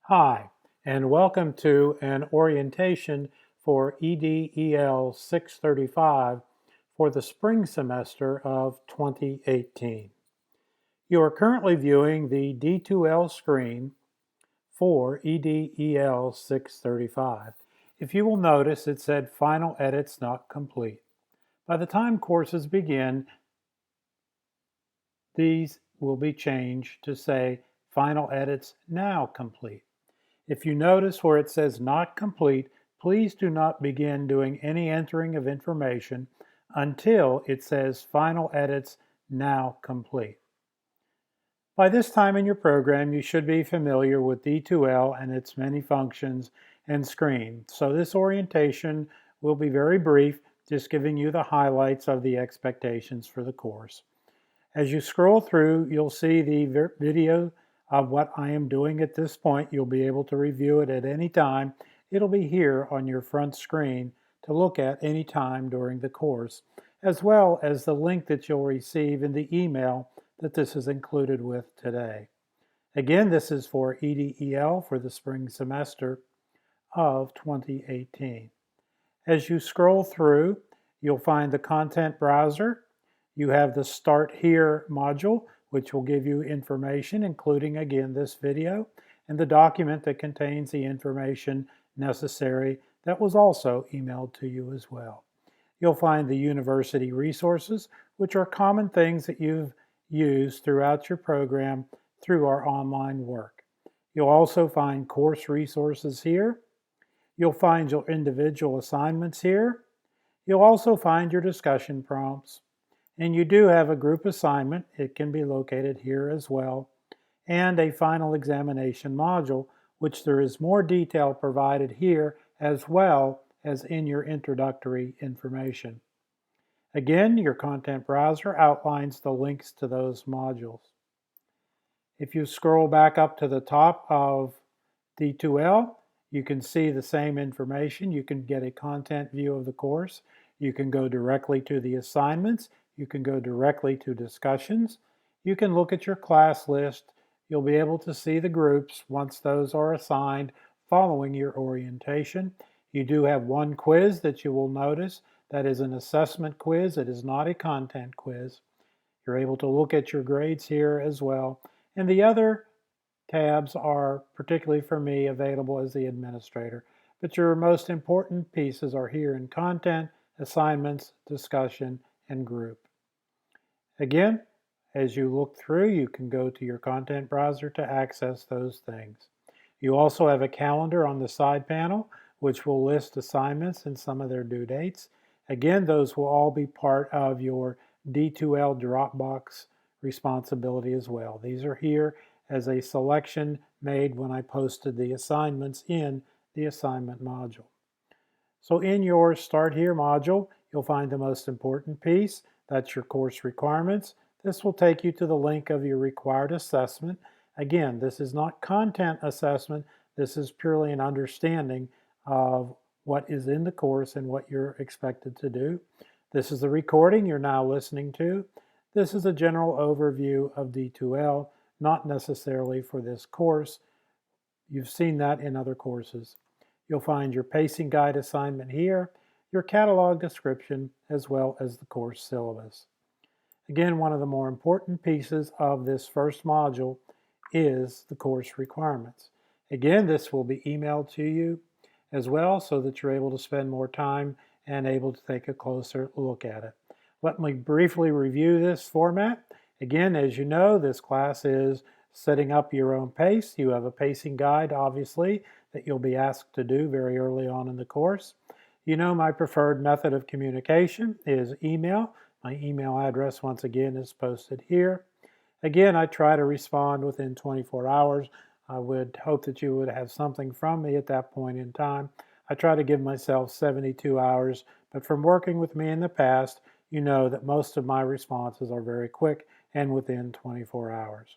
Hi, and welcome to an orientation for EDEL 635 for the spring semester of 2018. You are currently viewing the D2L screen for EDEL 635. If you will notice, it said Final Edits Not Complete. By the time courses begin, these will be changed to say Final Edits Now Complete. If you notice where it says not complete, please do not begin doing any entering of information until it says final edits now complete. By this time in your program, you should be familiar with D2L and its many functions and screen. So this orientation will be very brief, just giving you the highlights of the expectations for the course. As you scroll through, you'll see the video of what I am doing at this point. You'll be able to review it at any time. It'll be here on your front screen to look at any time during the course, as well as the link that you'll receive in the email that this is included with today. Again, this is for EDEL for the spring semester of 2018. As you scroll through, you'll find the content browser. You have the Start Here module, which will give you information, including, again, this video, and the document that contains the information necessary that was also emailed to you as well. You'll find the university resources, which are common things that you've used throughout your program through our online work. You'll also find course resources here. You'll find your individual assignments here. You'll also find your discussion prompts. And you do have a group assignment. It can be located here as well. And a final examination module, which there is more detail provided here as well as in your introductory information. Again, your content browser outlines the links to those modules. If you scroll back up to the top of D2L, you can see the same information. You can get a content view of the course. You can go directly to the assignments. You can go directly to discussions. You can look at your class list. You'll be able to see the groups once those are assigned following your orientation. You do have one quiz that you will notice. That is an assessment quiz. It is not a content quiz. You're able to look at your grades here as well. And the other tabs are, particularly for me, available as the administrator. But your most important pieces are here in content, assignments, discussion, and group. Again, as you look through, you can go to your content browser to access those things. You also have a calendar on the side panel, which will list assignments and some of their due dates. Again, those will all be part of your D2L Dropbox responsibility as well. These are here as a selection made when I posted the assignments in the assignment module. So in your Start Here module, you'll find the most important piece. That's your course requirements. This will take you to the link of your required assessment. Again, this is not content assessment. This is purely an understanding of what is in the course and what you're expected to do. This is the recording you're now listening to. This is a general overview of D2L, not necessarily for this course. You've seen that in other courses. You'll find your pacing guide assignment here, your catalog description, as well as the course syllabus. Again, one of the more important pieces of this first module is the course requirements. Again, this will be emailed to you as well so that you're able to spend more time and able to take a closer look at it. Let me briefly review this format. Again, as you know, this class is setting up your own pace. You have a pacing guide, obviously, that you'll be asked to do very early on in the course. You know my preferred method of communication is email. My email address, once again, is posted here. Again, I try to respond within 24 hours. I would hope that you would have something from me at that point in time. I try to give myself 72 hours, but from working with me in the past, you know that most of my responses are very quick and within 24 hours.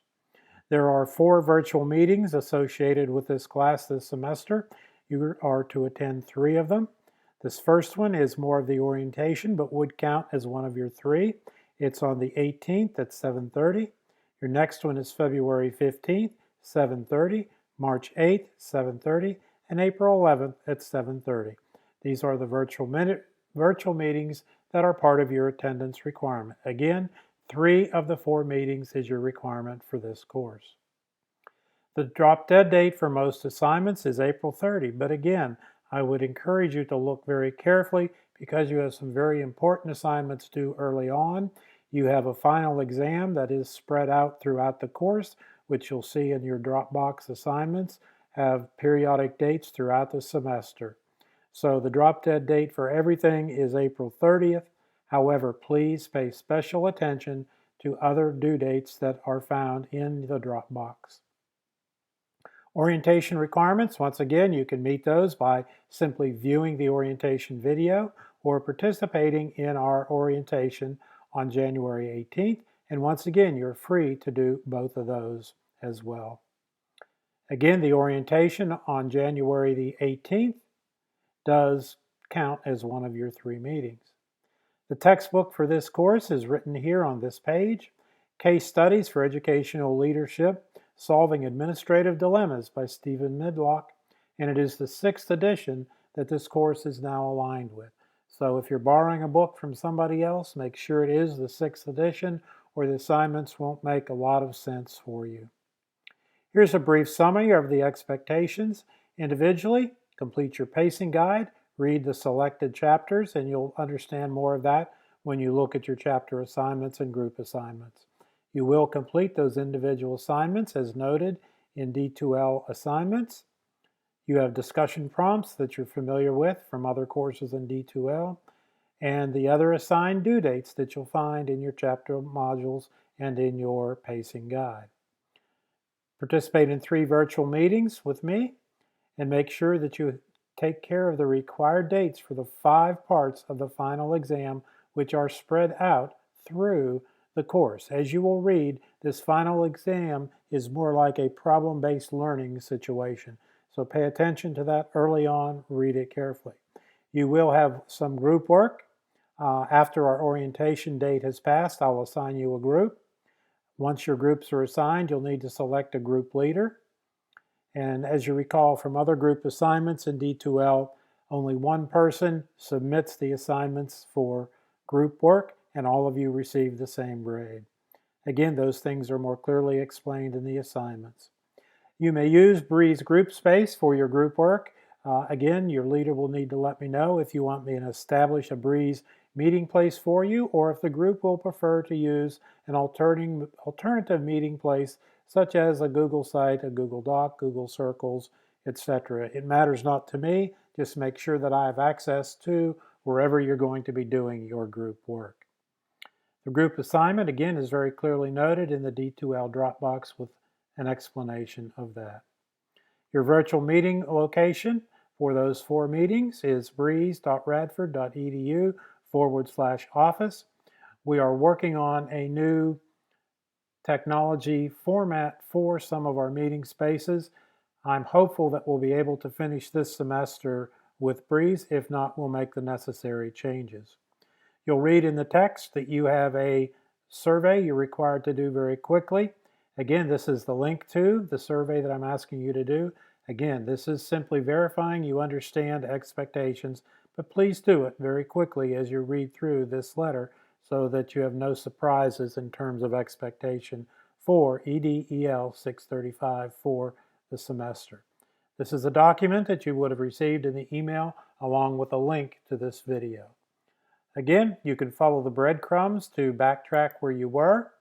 There are 4 virtual meetings associated with this class this semester. You are to attend 3 of them. This first one is more of the orientation, but would count as one of your 3. It's on the 18th at 7:30. Your next one is February 15th, 7:30. March 8th, 7:30, and April 11th at 7:30. These are the virtual meetings that are part of your attendance requirement. Again, 3 of the 4 meetings is your requirement for this course. The drop-dead date for most assignments is April 30, but again, I would encourage you to look very carefully because you have some very important assignments due early on. You have a final exam that is spread out throughout the course, which you'll see in your Dropbox assignments, have periodic dates throughout the semester. So the drop-dead date for everything is April 30th. However, please pay special attention to other due dates that are found in the Dropbox. Orientation requirements, once again, you can meet those by simply viewing the orientation video or participating in our orientation on January 18th. And once again, you're free to do both of those as well. Again, the orientation on January the 18th does count as one of your 3 meetings. The textbook for this course is written here on this page. Case Studies for Educational Leadership, Solving Administrative Dilemmas by Stephen Midlock, and it is the 6th edition that this course is now aligned with. So if you're borrowing a book from somebody else, make sure it is the 6th edition or the assignments won't make a lot of sense for you. Here's a brief summary of the expectations. Individually, complete your pacing guide, read the selected chapters, and you'll understand more of that when you look at your chapter assignments and group assignments. You will complete those individual assignments as noted in D2L assignments. You have discussion prompts that you're familiar with from other courses in D2L, and the other assigned due dates that you'll find in your chapter modules and in your pacing guide. Participate in 3 virtual meetings with me and make sure that you take care of the required dates for the 5 parts of the final exam, which are spread out through the course. As you will read, this final exam is more like a problem-based learning situation. So pay attention to that early on, read it carefully. You will have some group work. After our orientation date has passed, I'll assign you a group. Once your groups are assigned, you'll need to select a group leader. And as you recall from other group assignments in D2L, only one person submits the assignments for group work, and all of you receive the same grade. Again, those things are more clearly explained in the assignments. You may use Breeze Group Space for your group work. Again, your leader will need to let me know if you want me to establish a Breeze meeting place for you, or if the group will prefer to use an alternative meeting place, such as a Google site, a Google Doc, Google Circles, etc. It matters not to me. Just make sure that I have access to wherever you're going to be doing your group work. The group assignment, again, is very clearly noted in the D2L Dropbox with an explanation of that. Your virtual meeting location for those 4 meetings is breeze.radford.edu/office. We are working on a new technology format for some of our meeting spaces. I'm hopeful that we'll be able to finish this semester with Breeze. If not, we'll make the necessary changes. You'll read in the text that you have a survey you're required to do very quickly. Again, this is the link to the survey that I'm asking you to do. Again, this is simply verifying you understand expectations, but please do it very quickly as you read through this letter so that you have no surprises in terms of expectation for EDEL 635 for the semester. This is a document that you would have received in the email along with a link to this video. Again, you can follow the breadcrumbs to backtrack where you were.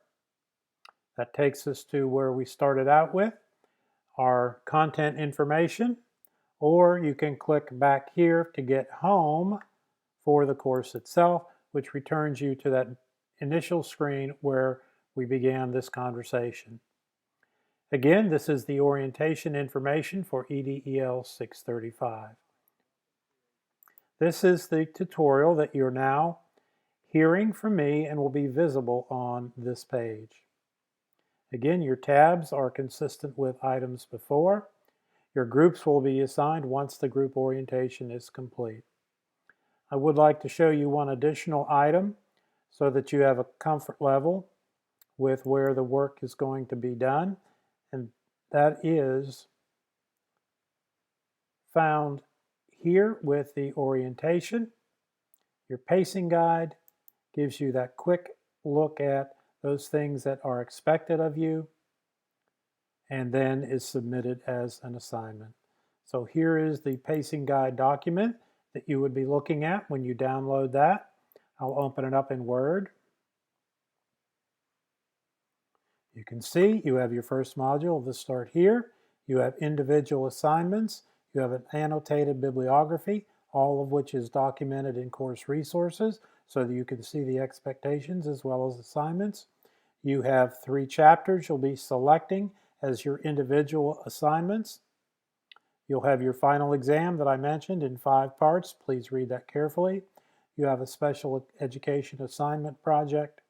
That takes us to where we started out with our content information, or you can click back here to get home for the course itself, which returns you to that initial screen where we began this conversation. Again, this is the orientation information for EDEL 635. This is the tutorial that you're now hearing from me and will be visible on this page. Again, your tabs are consistent with items before. Your groups will be assigned once the group orientation is complete. I would like to show you one additional item so that you have a comfort level with where the work is going to be done, and that is found here with the orientation. Your pacing guide gives you that quick look at those things that are expected of you and then is submitted as an assignment. So here is the pacing guide document that you would be looking at when you download that. I'll open it up in Word. You can see you have your first module, the start here. You have individual assignments. You have an annotated bibliography, all of which is documented in course resources so that you can see the expectations as well as assignments. You have 3 chapters you'll be selecting as your individual assignments. You'll have your final exam that I mentioned in 5 parts. Please read that carefully. You have a special education assignment project,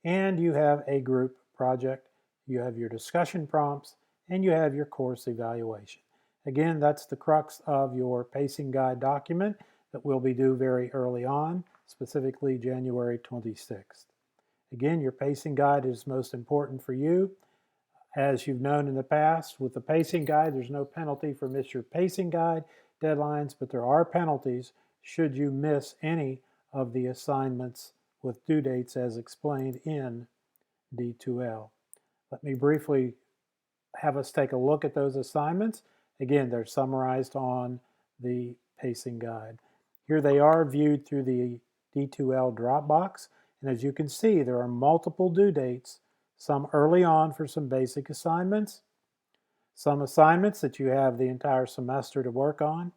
and you have a group project. You have your discussion prompts, and you have your course evaluation. Again, that's the crux of your pacing guide document that will be due very early on, specifically January 26th. Again, your pacing guide is most important for you. As you've known in the past, with the pacing guide, there's no penalty for miss your pacing guide deadlines, but there are penalties should you miss any of the assignments with due dates as explained in D2L. Let me briefly have us take a look at those assignments. Again, they're summarized on the pacing guide. Here they are viewed through the D2L Dropbox, and as you can see, there are multiple due dates, some early on for some basic assignments, some assignments that you have the entire semester to work on,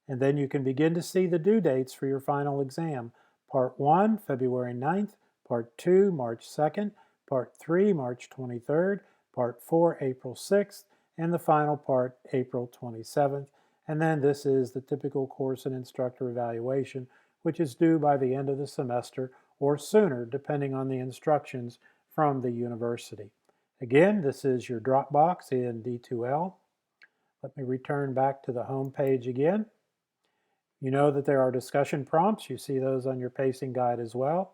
and then you can begin to see the due dates for your final exam. Part 1, February 9th, Part 2, March 2nd, Part 3, March 23rd, Part 4, April 6th, and the final part, April 27th. And then this is the typical course and instructor evaluation, which is due by the end of the semester or sooner, depending on the instructions from the university. Again, this is your Dropbox in D2L. Let me return back to the home page again. You know that there are discussion prompts. You see those on your pacing guide as well.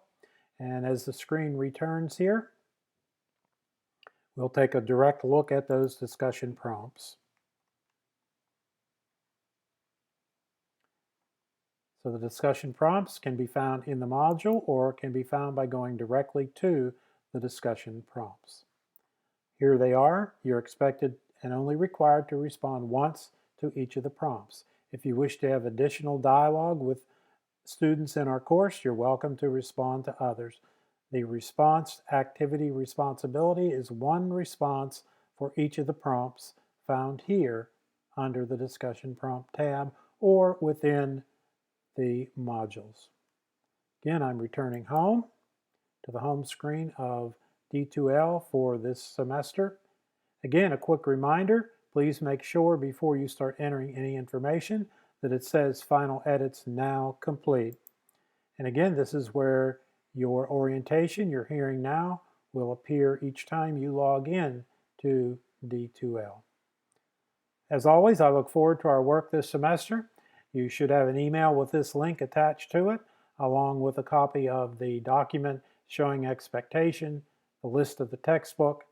And as the screen returns here, we'll take a direct look at those discussion prompts. So the discussion prompts can be found in the module or can be found by going directly to the discussion prompts. Here they are. You're expected and only required to respond once to each of the prompts. If you wish to have additional dialogue with students in our course, you're welcome to respond to others. The response activity responsibility is one response for each of the prompts found here under the discussion prompt tab or within the modules. Again, I'm returning home to the home screen of D2L for this semester. Again, a quick reminder, please make sure before you start entering any information that it says Final Edits Now Complete. And again, this is where your orientation you're hearing now will appear each time you log in to D2L. As always, I look forward to our work this semester. You should have an email with this link attached to it, along with a copy of the document showing expectation, the list of the textbook,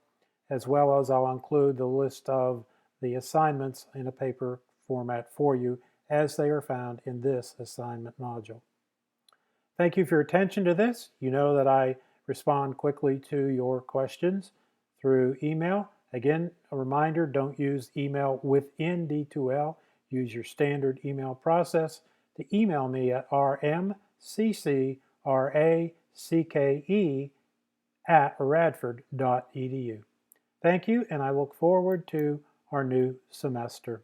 as well as I'll include the list of the assignments in a paper format for you as they are found in this assignment module. Thank you for your attention to this. You know that I respond quickly to your questions through email. Again, a reminder, don't use email within D2L. Use your standard email process to email me at rmccracke@radford.edu. Thank you, and I look forward to our new semester.